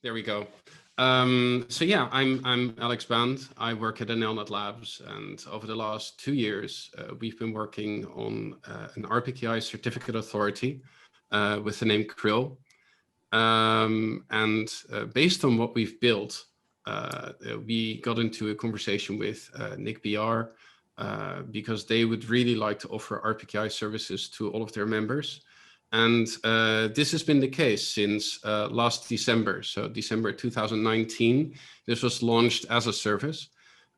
There we go. So yeah, I'm Alex Band. I work at NLNet Labs, and over the last 2 years, we've been working on an RPKI certificate authority with the name Krill. Based on what we've built, we got into a conversation with NIC.br because they would really like to offer RPKI services to all of their members. And this has been the case since last December. So December 2019, this was launched as a service,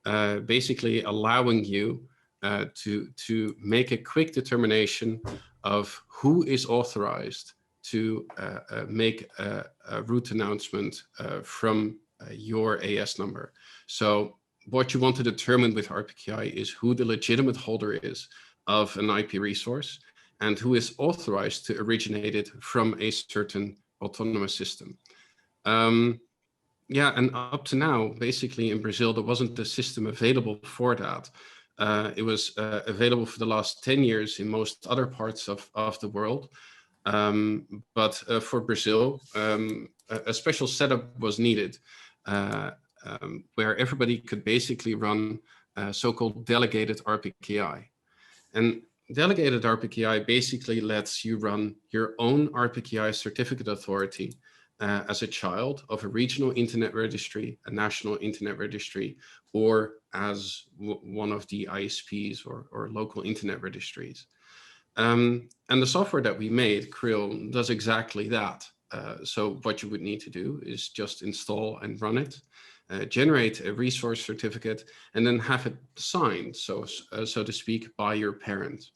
basically allowing you to make a quick determination of who is authorized to make a route announcement from your AS number. So what you want to determine with RPKI is who the legitimate holder is of an IP resource and who is authorized to originate it from a certain autonomous system. Yeah, and up to now, basically in Brazil, there wasn't a system available for that. It was available for the last 10 years in most other parts of the world. But for Brazil, a special setup was needed where everybody could basically run so-called delegated RPKI. And delegated RPKI basically lets you run your own RPKI certificate authority as a child of a regional internet registry, a national internet registry, or as one of the ISPs or local internet registries. And the software that we made, Krill, does exactly that. So what you would need to do is just install and run it, generate a resource certificate, and then have it signed, so to speak, by your parent.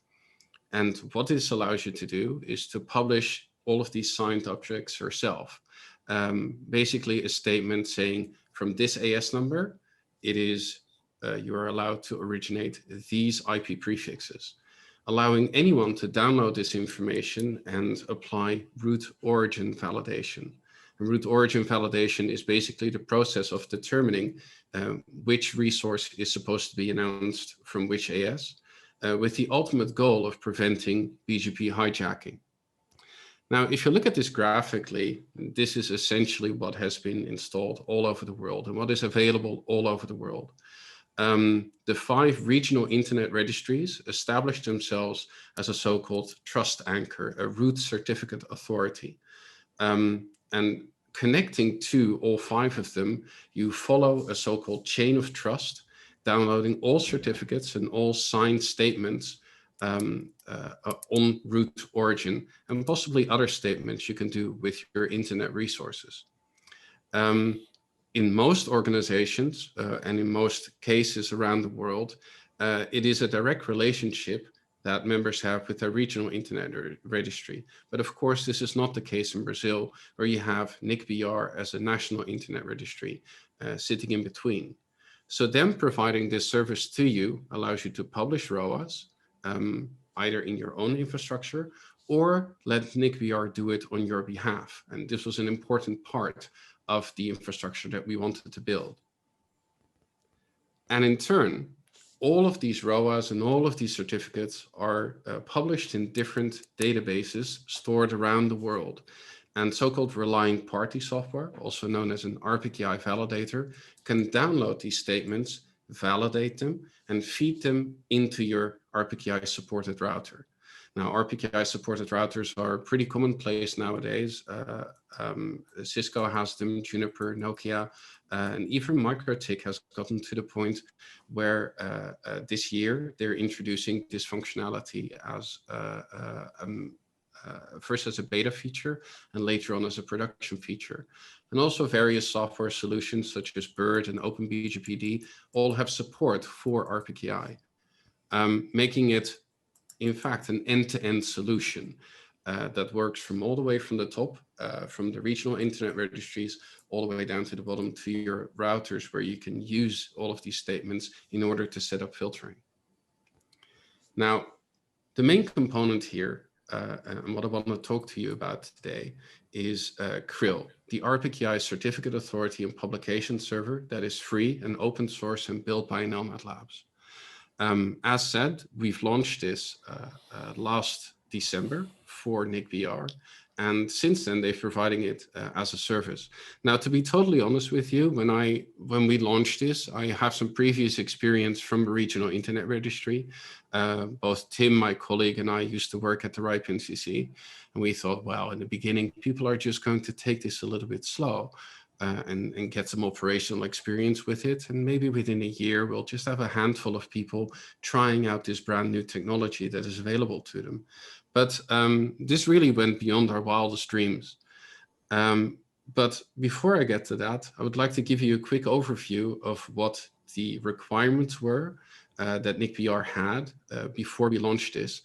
And what this allows you to do is to publish all of these signed objects yourself. Basically a statement saying from this AS number, it is you are allowed to originate these IP prefixes, allowing anyone to download this information and apply root origin validation. And root origin validation is basically the process of determining which resource is supposed to be announced from which AS, with the ultimate goal of preventing BGP hijacking. Now, if you look at this graphically, this is essentially what has been installed all over the world and what is available all over the world. The 5 regional internet registries established themselves as a so-called trust anchor, a root certificate authority. And connecting to all 5 of them, you follow a so-called chain of trust, downloading all certificates and all signed statements on root origin, and possibly other statements you can do with your internet resources. In most organizations and in most cases around the world, it is a direct relationship that members have with their regional internet registry. But of course, this is not the case in Brazil, where you have NIC.br as a national internet registry sitting in between. So them providing this service to you allows you to publish ROAs, either in your own infrastructure or let NIC.br do it on your behalf. And this was an important part of the infrastructure that we wanted to build. And in turn, all of these ROAs and all of these certificates are published in different databases stored around the world. And so-called relying party software, also known as an RPKI validator, can download these statements, validate them, and feed them into your RPKI supported router. Now, RPKI supported routers are pretty commonplace nowadays. Cisco has them, Juniper, Nokia, and even MikroTik has gotten to the point where this year they're introducing this functionality as first as a beta feature and later on as a production feature. And also various software solutions such as Bird and OpenBGPD all have support for RPKI, making it in fact an end-to-end solution that works from all the way from the top, from the regional internet registries, all the way down to the bottom to your routers, where you can use all of these statements in order to set up filtering. Now, the main component here, and what I want to talk to you about today, is Krill, the RPKI Certificate Authority and Publication Server that is free and open source and built by NLNet Labs. As said, we've launched this last December for NIC.br, And since then, they're providing it as a service. Now, to be totally honest with you, when we launched this, I have some previous experience from the regional internet registry. Both Tim, my colleague, and I used to work at the RPKI, and we thought, well, in the beginning, people are just going to take this a little bit slow and get some operational experience with it. And maybe within a year, we'll just have a handful of people trying out this brand new technology that is available to them. But this really went beyond our wildest dreams. But before I get to that, I would like to give you a quick overview of what the requirements were that NIC.br had before we launched this,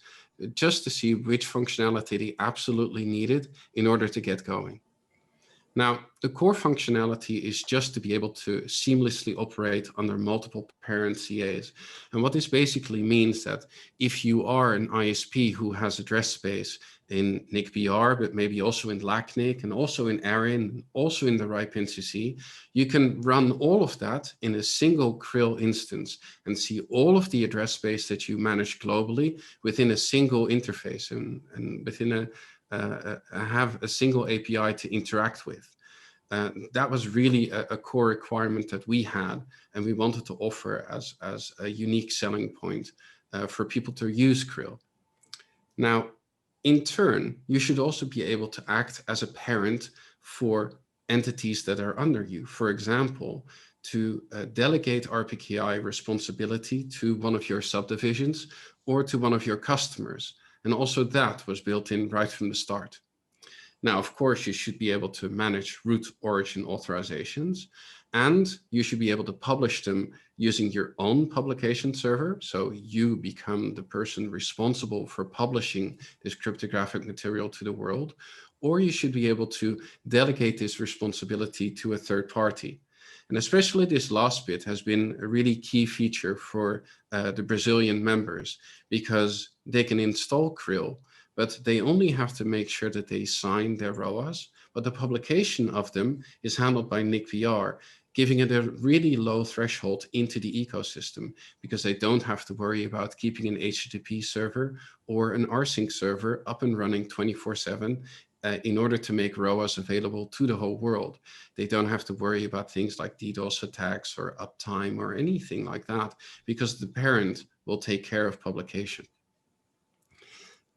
just to see which functionality they absolutely needed in order to get going. Now, the core functionality is just to be able to seamlessly operate under multiple parent CAs. And what this basically means that if you are an ISP who has address space in NIC.br, but maybe also in LACNIC and also in ARIN, also in the RPKI, you can run all of that in a single Krill instance and see all of the address space that you manage globally within a single interface and within have a single API to interact with. That was really a core requirement that we had, and we wanted to offer as a unique selling point for people to use Krill. Now, in turn, you should also be able to act as a parent for entities that are under you. For example, to delegate RPKI responsibility to one of your subdivisions or to one of your customers. And also that was built in right from the start. Now, of course, you should be able to manage root origin authorizations, and you should be able to publish them using your own publication server. So you become the person responsible for publishing this cryptographic material to the world, or you should be able to delegate this responsibility to a third party. And especially this last bit has been a really key feature for the Brazilian members, because they can install Krill, but they only have to make sure that they sign their ROAs, but the publication of them is handled by NIC.br, giving it a really low threshold into the ecosystem, because they don't have to worry about keeping an HTTP server or an rsync server up and running 24/7 in order to make ROAs available to the whole world. They don't have to worry about things like DDoS attacks or uptime or anything like that, because the parent will take care of publication.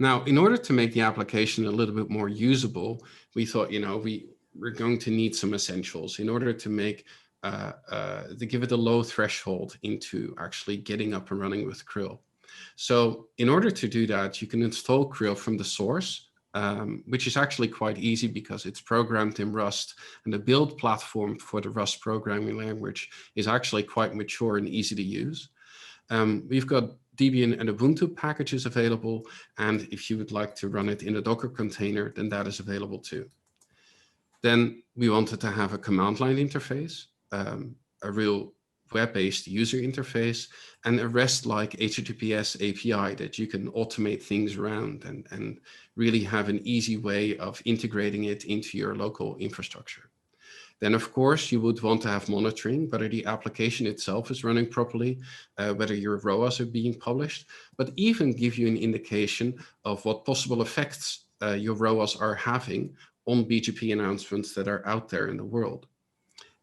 Now, in order to make the application a little bit more usable, we thought, we're going to need some essentials in order to make to give it a low threshold into actually getting up and running with Krill. So in order to do that, you can install Krill from the source, which is actually quite easy because it's programmed in Rust, and the build platform for the Rust programming language is actually quite mature and easy to use. We've got Debian and Ubuntu packages available, and if you would like to run it in a Docker container, then that is available too. Then we wanted to have a command line interface, a real web-based user interface, and a REST-like HTTPS API that you can automate things around and really have an easy way of integrating it into your local infrastructure. Then, of course, you would want to have monitoring, whether the application itself is running properly, whether your ROAs are being published, but even give you an indication of what possible effects your ROAs are having on BGP announcements that are out there in the world.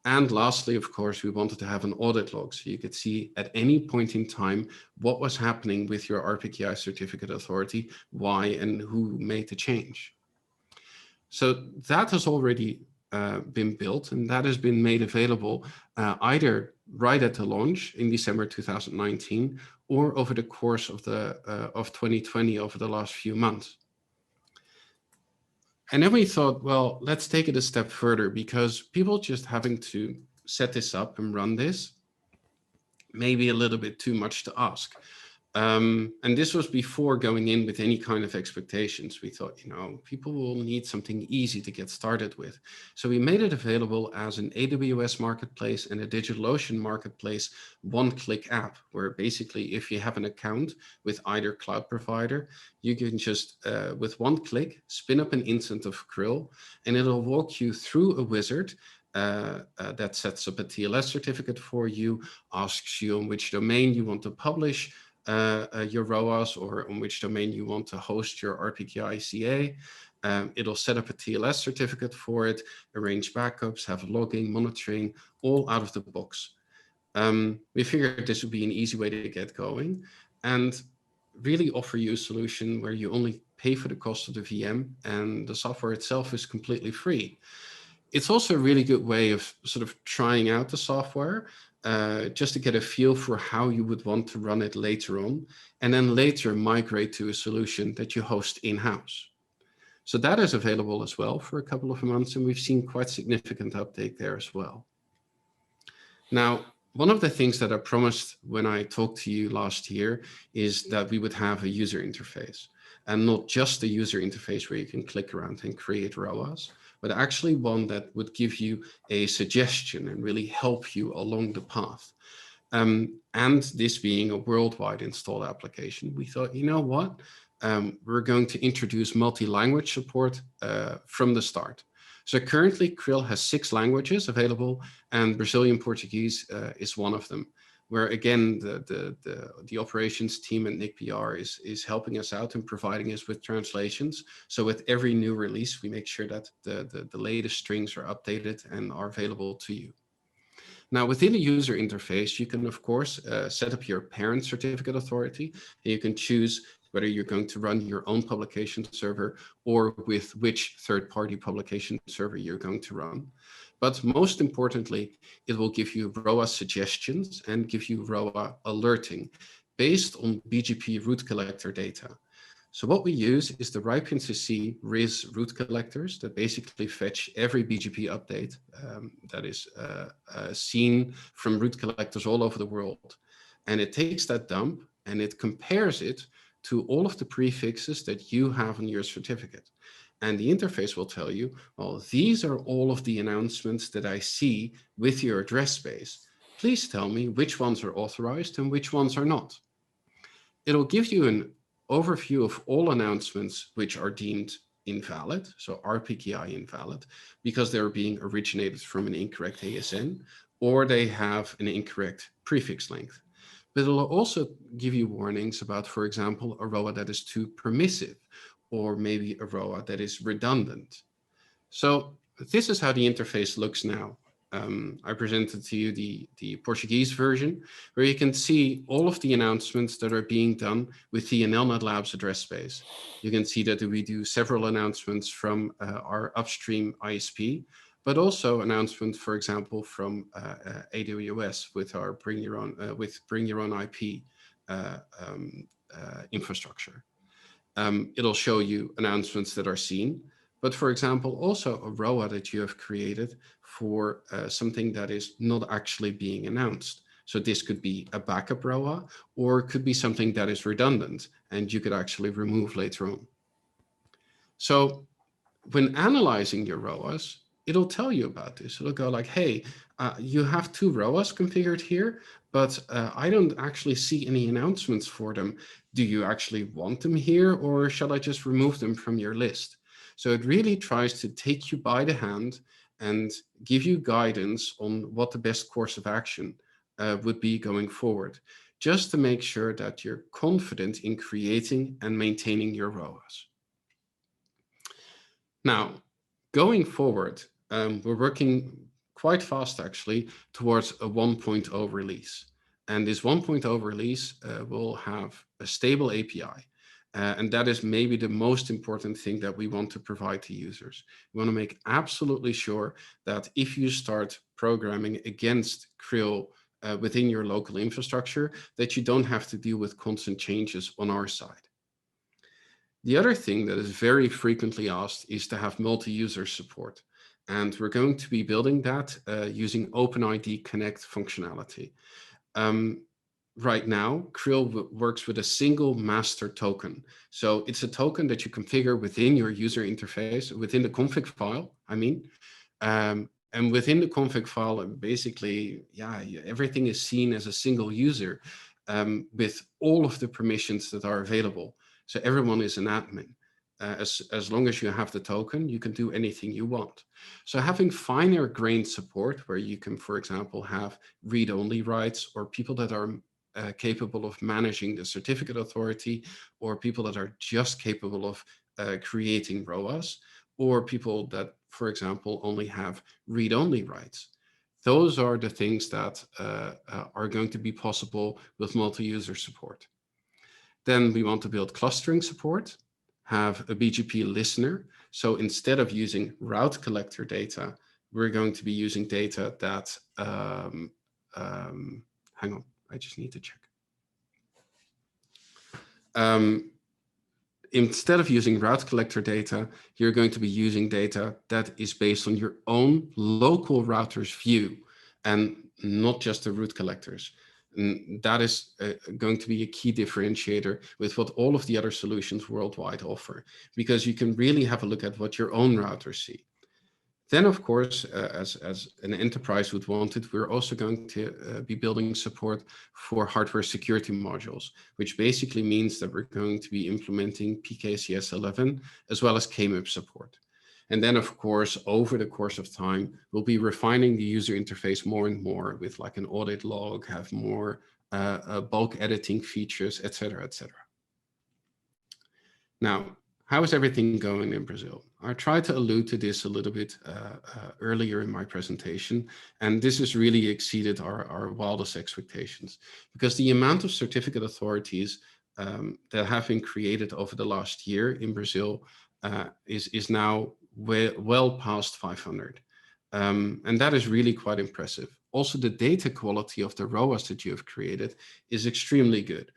And lastly, of course, we wanted to have an audit log, so you could see at any point in time what was happening with your RPKI certificate authority, why, and who made the change. So that has already been built, and that has been made available either right at the launch in December 2019 or over the course of 2020, over the last few months. And then we thought, well, let's take it a step further, because people just having to set this up and run this may be a little bit too much to ask. And this was before going in with any kind of expectations. We thought, people will need something easy to get started with. So we made it available as an AWS marketplace and a DigitalOcean marketplace one-click app, where basically if you have an account with either cloud provider, you can just, with one click, spin up an instance of Krill, and it'll walk you through a wizard that sets up a TLS certificate for you, asks you on which domain you want to publish your ROAs, or on which domain you want to host your RPKI CA. It'll set up a TLS certificate for it, arrange backups, have logging, monitoring, all out of the box. We figured this would be an easy way to get going and really offer you a solution where you only pay for the cost of the VM and the software itself is completely free. It's also a really good way of sort of trying out the software just to get a feel for how you would want to run it later on, and then later migrate to a solution that you host in-house. So that is available as well for a couple of months, and we've seen quite significant uptake there as well. Now, one of the things that I promised when I talked to you last year is that we would have a user interface, and not just a user interface where you can click around and create ROAS, but actually one that would give you a suggestion and really help you along the path. And this being a worldwide installed application, we thought, you know what? We're going to introduce multi-language support from the start. So currently Krill has 6 languages available, and Brazilian Portuguese is one of them, where again, the operations team at NIC.br is helping us out and providing us with translations. So with every new release, we make sure that the latest strings are updated and are available to you. Now, within the user interface, you can, of course, set up your parent certificate authority. And you can choose whether you're going to run your own publication server or with which third-party publication server you're going to run. But most importantly, it will give you ROA suggestions and give you ROA alerting based on BGP root collector data. So what we use is the RIPE-NCC RIS root collectors that basically fetch every BGP update that is seen from root collectors all over the world. And it takes that dump and it compares it to all of the prefixes that you have on your certificate. And the interface will tell you, well, these are all of the announcements that I see with your address space. Please tell me which ones are authorized and which ones are not. It'll give you an overview of all announcements which are deemed invalid, so Rpki invalid, because they're being originated from an incorrect ASN, or they have an incorrect prefix length. But it'll also give you warnings about, for example, a ROA that is too permissive, or maybe a ROA that is redundant. So this is how the interface looks now. I presented to you the Portuguese version, where you can see all of the announcements that are being done with the NLNet Labs address space. You can see that we do several announcements from our upstream ISP, but also announcements, for example, from AWS with our bring your own IP infrastructure. It'll show you announcements that are seen, but for example, also a ROA that you have created for something that is not actually being announced. So this could be a backup ROA, or it could be something that is redundant and you could actually remove later on. So when analyzing your ROAs, it'll tell you about this. It'll go like, hey, you have 2 ROAs configured here, but I don't actually see any announcements for them. Do you actually want them here, or shall I just remove them from your list? So it really tries to take you by the hand and give you guidance on what the best course of action would be going forward, just to make sure that you're confident in creating and maintaining your ROAs. Now, going forward, we're working quite fast actually towards a 1.0 release. And this 1.0 release will have a stable API. And that is maybe the most important thing that we want to provide to users. We want to make absolutely sure that if you start programming against Krill within your local infrastructure, that you don't have to deal with constant changes on our side. The other thing that is very frequently asked is to have multi-user support. And we're going to be building that using OpenID Connect functionality. Right now, Krill works with a single master token. So it's a token that you configure within your user interface, within the config file, I mean. And within the config file, basically, yeah, everything is seen as a single user with all of the permissions that are available. So everyone is an admin. As long as you have the token, you can do anything you want. So having finer grained support where you can, for example, have read-only rights, or people that are capable of managing the certificate authority, or people that are just capable of creating ROAS, or people that, for example, only have read-only rights. Those are the things that are going to be possible with multi-user support. Then we want to build clustering support, have a BGP listener. So instead of using route collector data, we're going to be using data that, hang on, I just need to check. Instead of using route collector data, you're going to be using data that is based on your own local router's view and not just the route collectors. And that is going to be a key differentiator with what all of the other solutions worldwide offer, because you can really have a look at what your own routers see. Then, of course, as an enterprise would want it, we're also going to be building support for hardware security modules, which basically means that we're going to be implementing PKCS 11 as well as KMIP support. And then, of course, over the course of time, we'll be refining the user interface more and more with like an audit log, have more bulk editing features, et cetera, et cetera. Now, how is everything going in Brazil? I tried to allude to this a little bit earlier in my presentation, and this has really exceeded our wildest expectations, because the amount of certificate authorities that have been created over the last year in Brazil is now well past 500. And that is really quite impressive. Also, the data quality of the ROAS that you have created is extremely good.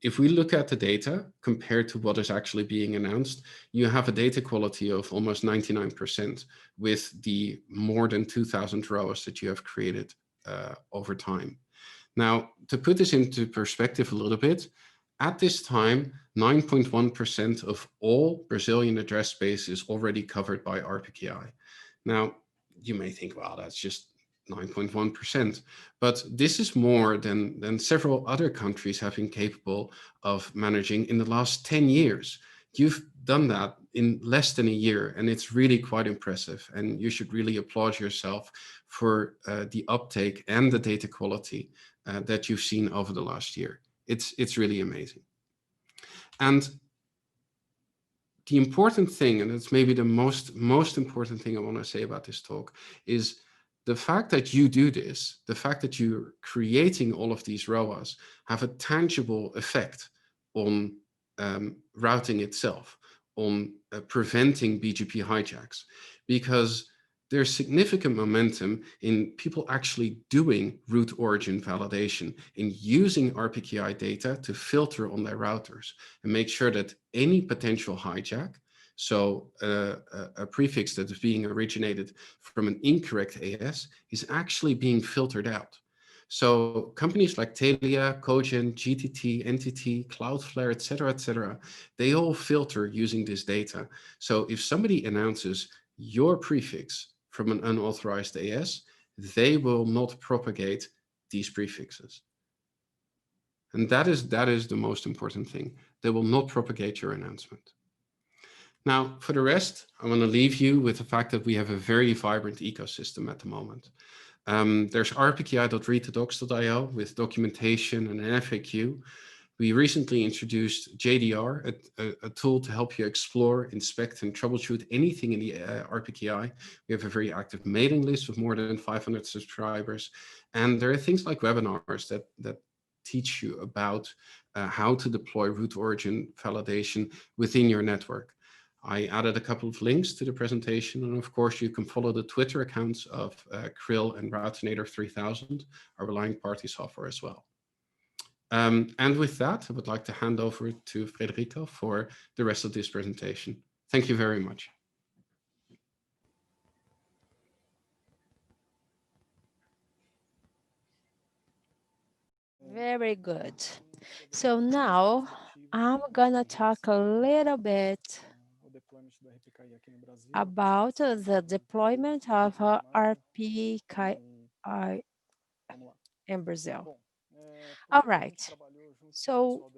If we look at the data compared to what is actually being announced, you have a data quality of almost 99% with the more than 2,000 ROAS that you have created over time. Now, to put this into perspective a little bit, at this time, 9.1% of all Brazilian address space is already covered by RPKI. Now, you may think, wow, that's just 9.1%, but this is more than several other countries have been capable of managing in the last 10 years. You've done that in less than a year, and it's really quite impressive, and you should really applaud yourself for the uptake and the data quality that you've seen over the last year. It's really amazing. And the important thing, and it's maybe the most important thing I want to say about this talk, is the fact that you do this, the fact that you're creating all of these ROAS, have a tangible effect on routing itself, on preventing BGP hijacks, because there's significant momentum in people actually doing root origin validation, in using RPKI data to filter on their routers and make sure that any potential hijack, so a prefix that is being originated from an incorrect AS, is actually being filtered out. So companies like Telia, Koji, GTT, NTT, Cloudflare, et cetera, they all filter using this data. So if somebody announces your prefix from an unauthorized AS, they will not propagate these prefixes. And that is the most important thing. They will not propagate your announcement. Now, for the rest, I want to leave you with the fact that we have a very vibrant ecosystem at the moment. There's rpki.read2docs.io with documentation and an FAQ. We recently introduced GTER, a tool to help you explore, inspect, and troubleshoot anything in the Rpki. We have a very active mailing list with more than 500 subscribers. And there are things like webinars that teach you about how to deploy root origin validation within your network. I added a couple of links to the presentation, and of course you can follow the Twitter accounts of Krill and Routinator 3000, our relying party software as well. And with that, I would like to hand over to Frederico for the rest of this presentation. Thank you very much. Very good. So now I'm gonna talk a little bit about the deployment of Rpkii in Brazil. All right. So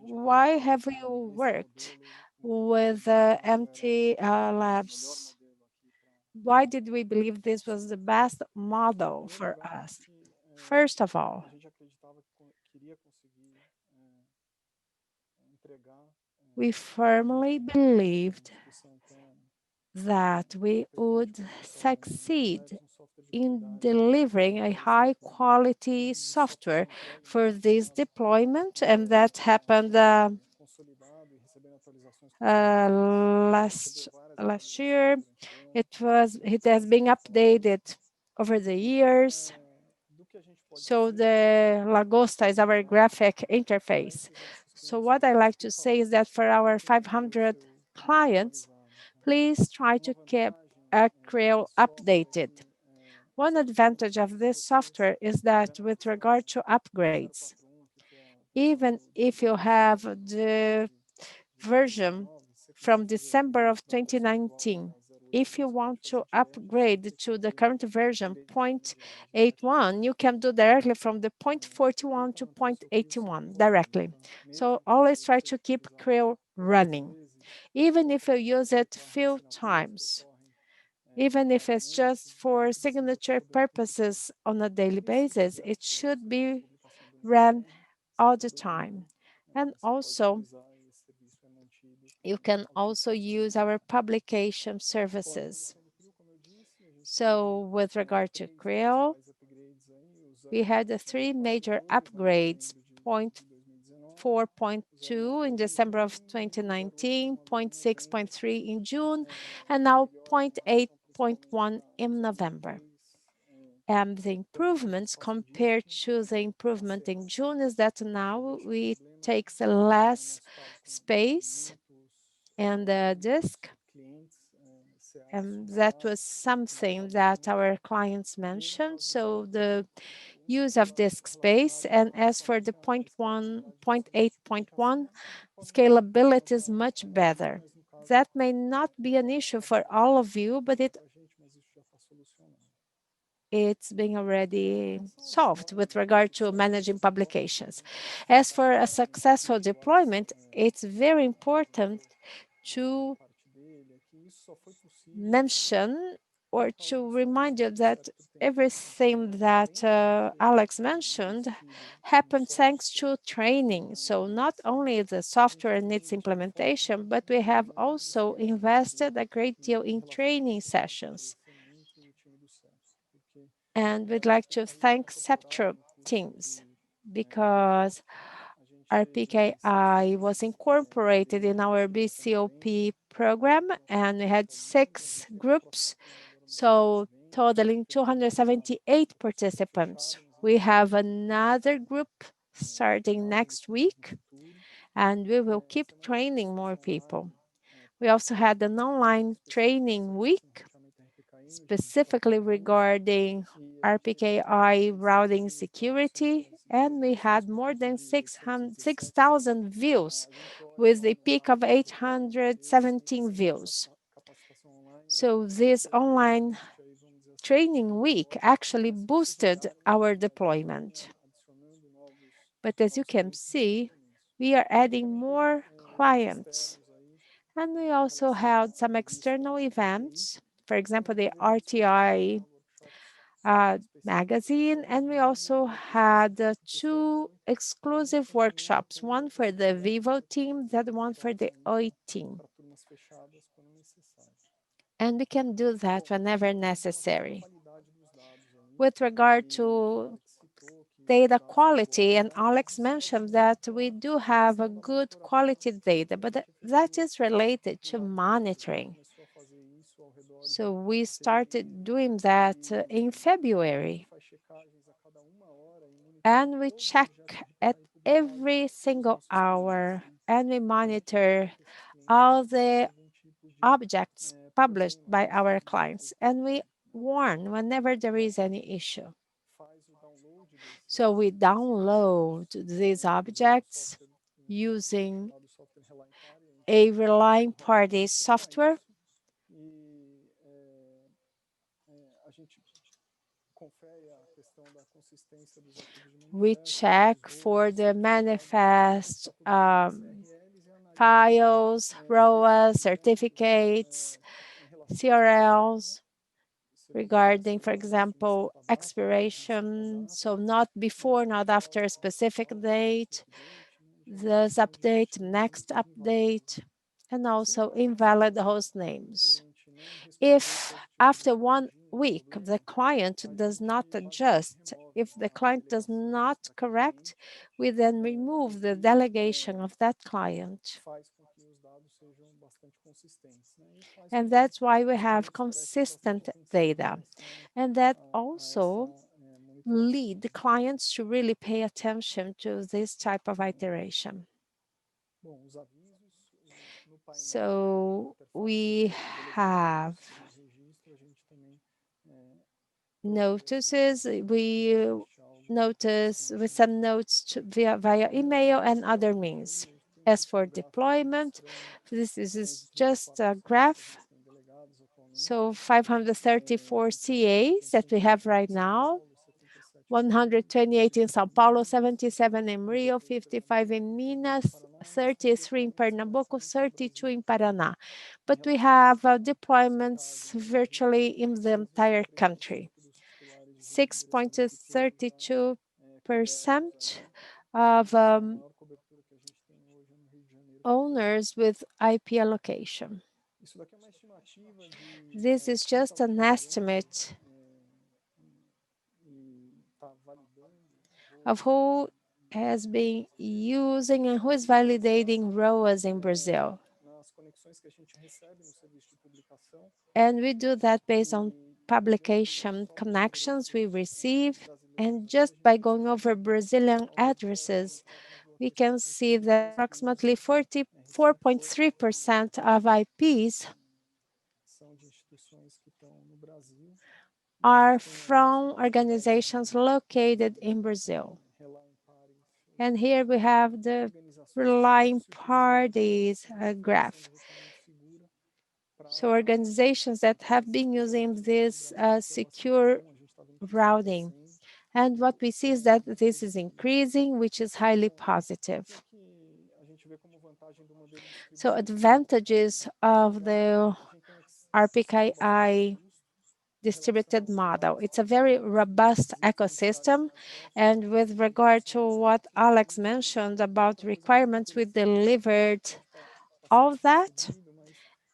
why have you worked with MT Labs? Why did we believe this was the best model for us? First of all, we firmly believed that we would succeed in delivering a high quality software for this deployment, and that happened last year. It has been updated over the years. So the Lagosta is our graphic interface. So what I like to say is that for our 500 clients, please try to keep Krill updated. One advantage of this software is that with regard to upgrades, even if you have the version from December of 2019, if you want to upgrade to the current version 0.81, you can do directly from the 0.41 to 0.81 directly. So always try to keep Krill running, even if you use it few times. Even if it's just for signature purposes on a daily basis, it should be run all the time. And also, you can also use our publication services. So with regard to Krill, we had the three major upgrades, 0.4.2 in December of 2019, 0.6.3 in June, and now 0.8.1 in November. And the improvements compared to the improvement in June is that now we take less space in the disk. And that was something that our clients mentioned. So the use of disk space. And as for the 0.8.1, scalability is much better. That may not be an issue for all of you, but it's being already solved with regard to managing publications. As for a successful deployment, it's very important to mention or to remind you that everything that Alex mentioned happened thanks to training. So not only the software and its implementation, but we have also invested a great deal in training sessions. And we'd like to thank Septro teams because Rpki was incorporated in our BCOP program, and we had 6 groups, so totaling 278 participants. We have another group starting next week, and we will keep training more people. We also had an online training week specifically regarding RPKI routing security, and we had more than 6,000 views with a peak of 817 views. So this online training week actually boosted our deployment. But as you can see, we are adding more clients. And we also held some external events, for example, the RTI magazine, and we also had 2 exclusive workshops, one for the Vivo team, the other one for the Oi team. And we can do that whenever necessary. With regard to data quality, and Alex mentioned that we do have a good quality data, but that is related to monitoring. So we started doing that in February. And we check at every single hour, and we monitor all the objects published by our clients, and we warn whenever there is any issue. So we download these objects using a relying party software. We check for the manifest files, ROAs, certificates, CRLs, regarding, for example, expiration, so not before, not after a specific date. this update, next update, and also invalid host names. If after 1 week the client does not adjust, if the client does not correct, we then remove the delegation of that client. And that's why we have consistent data. And that also lead the clients to really pay attention to this type of iteration. So we have notices, we send notes via email and other means. As for deployment, this is just a graph. So 534 CAs that we have right now, 128 in São Paulo, 77 in Rio, 55 in Minas, 33 in Pernambuco, 32 in Paraná. But we have deployments virtually in the entire country. 6.32% of owners with IP allocation. This is just an estimate of who has been using and who is validating ROAS in Brazil. And we do that based on publication connections we receive. And just by going over Brazilian addresses, we can see that approximately 44.3% of IPs are from organizations located in Brazil. And here we have the relying parties graph. So organizations that have been using this secure routing. And what we see is that this is increasing, which is highly positive. So advantages of the RPKI distributed model. It's a very robust ecosystem. And with regard to what Alex mentioned about requirements, we delivered all that.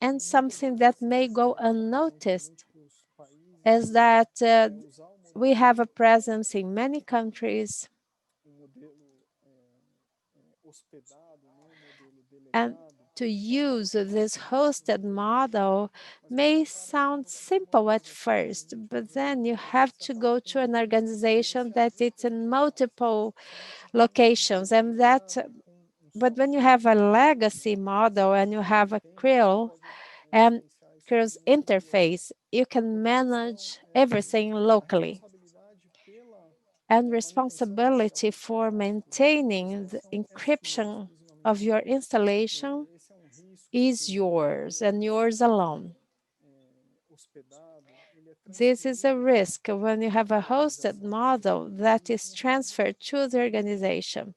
And something that may go unnoticed is that we have a presence in many countries. And to use this hosted model may sound simple at first, but then you have to go to an organization that it's in multiple locations, and but when you have a legacy model and you have a Krill and Krill's interface, you can manage everything locally. And responsibility for maintaining the encryption of your installation is yours and yours alone. This is a risk when you have a hosted model that is transferred to the organization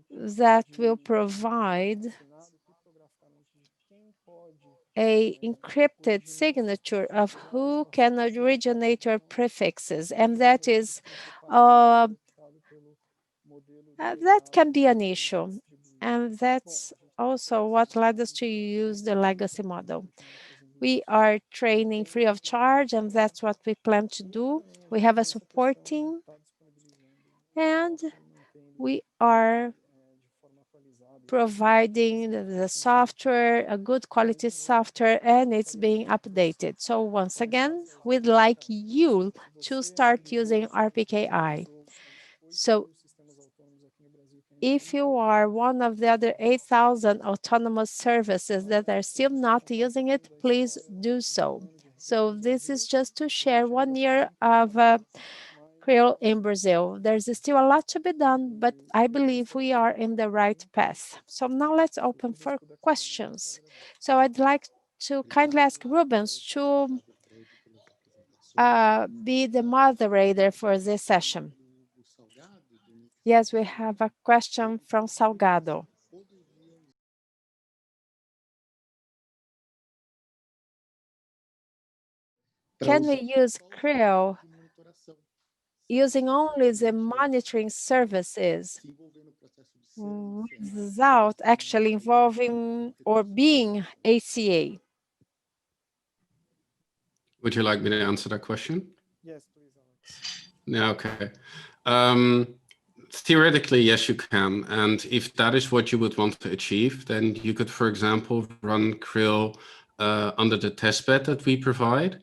that will provide a encrypted signature of who can originate your prefixes, and that can be an issue, and that's also what led us to use the legacy model. We are training free of charge, and that's what we plan to do. We have a support team, and we are providing the software, a good quality software, and it's being updated. So once again, we'd like you to start using RPKI. So if you are one of the other 8,000 autonomous services that are still not using it, please do so. So this is just to share 1 year of Krill in Brazil. There's still a lot to be done, but I believe we are in the right path. So now let's open for questions. So I'd like to kindly ask Rubens to be the moderator for this session. Yes, we have a question from Salgado. Can we use Krill using only the monitoring services without actually involving or being ACA? Would you like me to answer that question? Yes, please, Alex. Yeah, okay. Theoretically, yes, you can. And if that is what you would want to achieve, then you could, for example, run Krill under the testbed that we provide,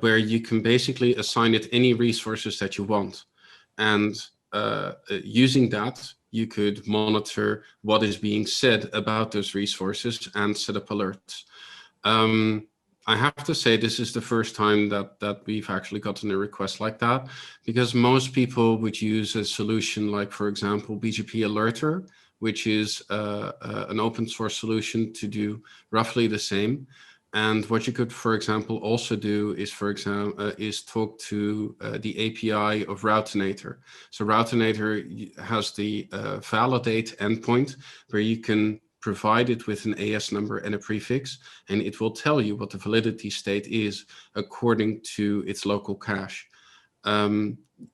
where you can basically assign it any resources that you want. And using that, you could monitor what is being said about those resources and set up alerts. I have to say this is the first time that we've actually gotten a request like that, because most people would use a solution like, for example, BGP Alerter, which is an open source solution to do roughly the same. And what you could, for example, also do is, for example, is talk to the API of Routinator. So Routinator has the validate endpoint where you can provide it with an AS number and a prefix, and it will tell you what the validity state is according to its local cache.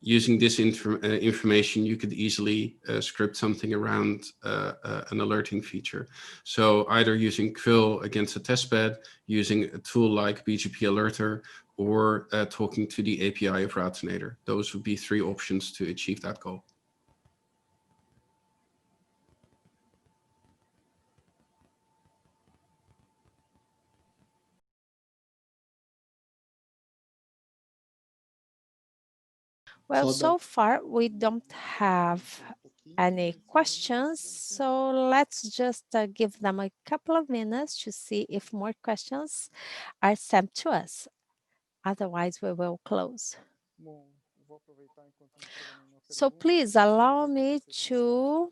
Using this information, you could easily script something around an alerting feature. So either using Krill against a testbed, using a tool like BGP Alerter, or talking to the API of Routinator. Those would be 3 options to achieve that goal. Well, so far we don't have any questions, so let's just give them a couple of minutes to see if more questions are sent to us. Otherwise, we will close. So please allow me to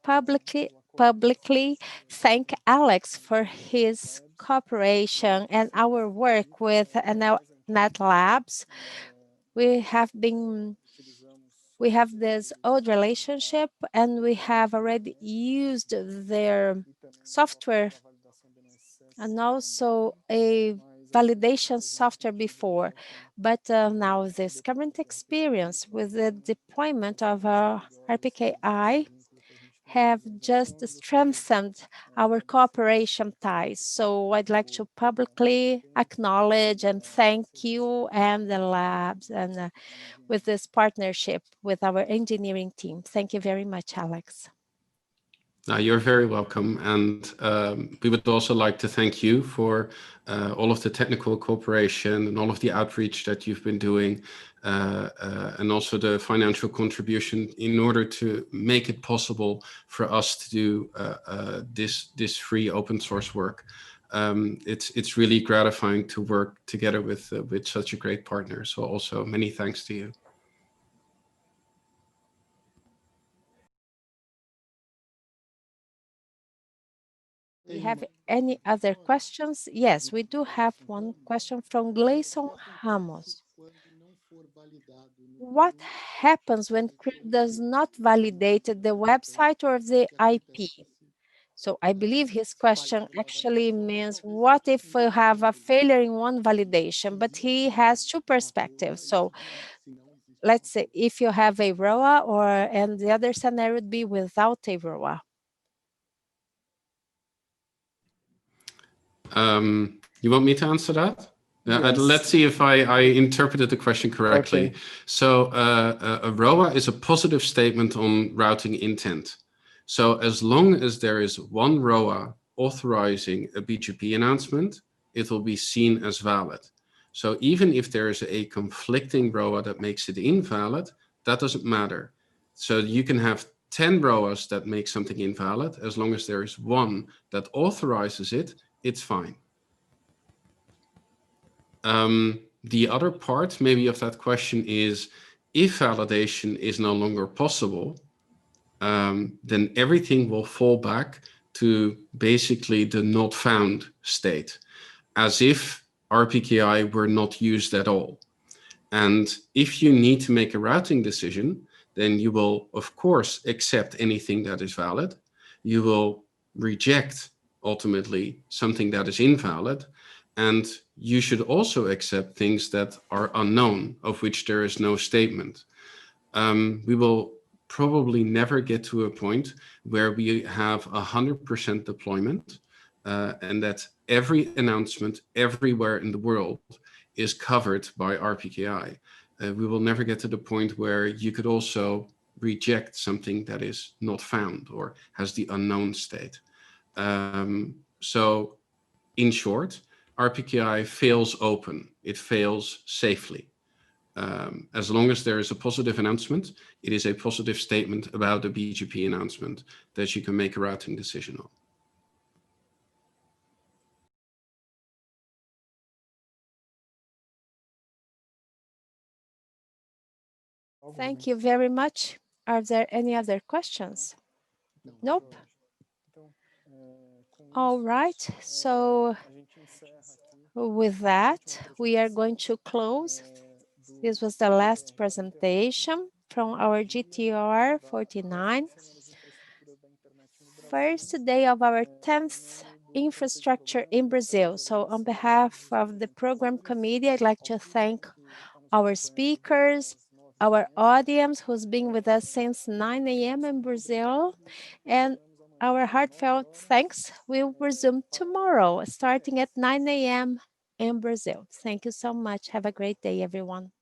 publicly thank Alex for his cooperation and our work with NLNet Labs. We have this old relationship, and we have already used their software and also a validation software before. But now this current experience with the deployment of Rpkii have just strengthened our cooperation ties. So I'd like to publicly acknowledge and thank you and the labs and with this partnership with our engineering team. Thank you very much, Alex. You're very welcome. And we would also like to thank you for all of the technical cooperation and all of the outreach that you've been doing, and also the financial contribution in order to make it possible for us to do this free open source work. It's really gratifying to work together with such a great partner. So also many thanks to you. Do you have any other questions? Yes, we do have one question from Gleison Ramos. What happens when Krill does not validate the website or the IP? So I believe his question actually means what if we have a failure in one validation, but he has 2 perspectives. So let's say if you have a ROA and the other scenario would be without a ROA. You want me to answer that? Yes. Let's see if I interpreted the question correctly. Okay. So a ROA is a positive statement on routing intent. So as long as there is one ROA authorizing a BGP announcement, it will be seen as valid. So even if there is a conflicting ROA that makes it invalid, that doesn't matter. So you can have 10 ROAs that make something invalid. As long as there is one that authorizes it, it's fine. The other part maybe of that question is, if validation is no longer possible, then everything will fall back to basically the not found state, as if RPKI were not used at all. And if you need to make a routing decision, then you will, of course, accept anything that is valid. You will reject, ultimately, something that is invalid. And you should also accept things that are unknown, of which there is no statement. We will probably never get to a point where we have 100% deployment and that every announcement everywhere in the world is covered by RPKI. We will never get to the point where you could also reject something that is not found or has the unknown state. So in short, RPKI fails open, it fails safely. As long as there is a positive announcement, it is a positive statement about the BGP announcement that you can make a routing decision on. Thank you very much. Are there any other questions? Nope. All right. So with that, we are going to close. This was the last presentation from our GTER 49. First day of our 10th infrastructure in Brazil. So on behalf of the program committee, I'd like to thank our speakers, our audience who's been with us since 9 a.m. in Brazil, and our heartfelt thanks will resume tomorrow, starting at 9 a.m. in Brazil. Thank you so much. Have a great day, everyone.